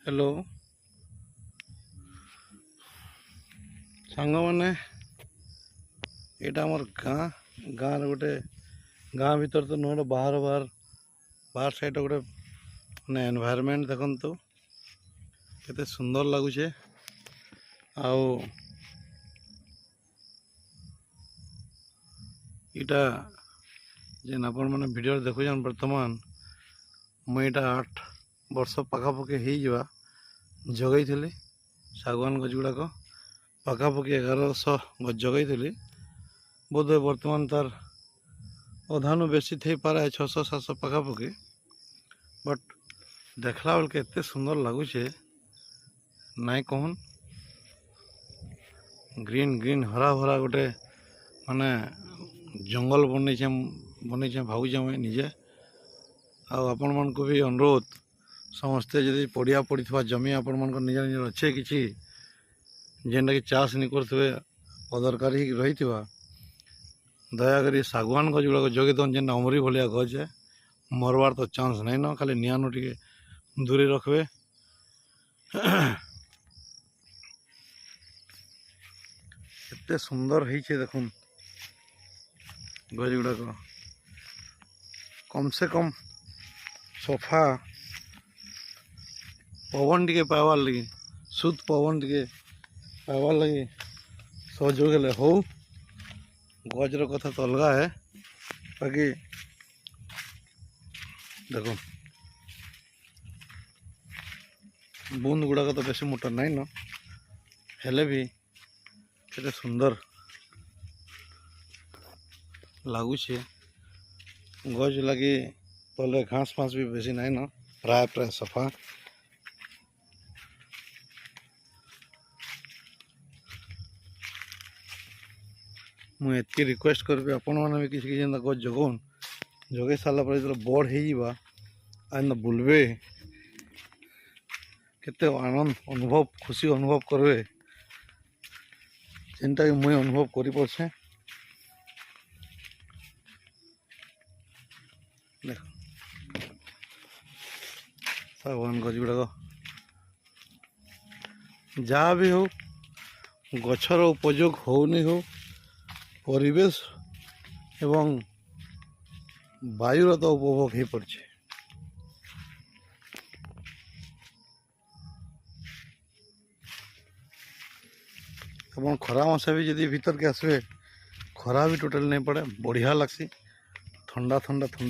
hello सांग मैंने यहाँ आमर गाँ गाँ गोटे गाँ भीतर तो नुह बाहर बाहर बाहर साइड गोटे मैंने एनवायरनमेंट देखु केते सुंदर लगुचे आउ इटा जेन आपण मैंने वीडियो देखुन बर्तमान मुझे 8 वर्ष पखापाखि हो जगई थी सागवान गज गुड़ाक पखापाखि 1100 गज जगई थी बोधे बर्तमान तार अधानु बेसी थी पारे 600-700 पखापाखि बट देखला बेल के एते सुंदर लगुचे नाई कहन ग्रीन ग्रीन हरा भरा गोटे माने जंगल बनई भावुचे मुझे निजे आपण मन को भी अनुरोध समस्ते जदि पड़िया पड़ी जमी आपण मन निज निज अच्छे कि जेनटा कि चाष नहीं करेंगे अदरकारी रही दयाकोरी सागवान गज गुड़ाक जगे दन जेन अमरी भाया गज है मरवार तो चांस नहीं न खाली निआनु टे दूरी रखबे एते सुंदर है देखुन गज गुड़ाक कम से कम सफा पवन टे पाइबार लगी शुद्ध पवन टे पाइबार लगी सहयोग हेले हो गजर कथा तो अलग है बाकी देखो बूंद गुड़ाक तो बेसी मोटा नहीं न हेले भी केते सुंदर लगुचे गज लगी तले घास फास भी बेसी नहीं न प्राय प्राय सफा मुझे एतकी रिक्वेस्ट करी आपण मैंने भी किसी जेन गज जगन जगे सारा पर जो बड़ हो बुलबे केते आनंद अनुभव खुशी अनुभव करबे जेनटा कि मुझे अनुभव करि पड़छे देख सागवान गज गुड़ाक जहाँ भी हो गछर उपयोग हो नहीं हो परिवेश एवं वायुर तो उपभोग हो पड़े अपन खरा मसा भी जब भीतर के आसबे खरा भी टोटल नहीं पड़े बढ़िया लगसी ठंडा ठंडा ठंडा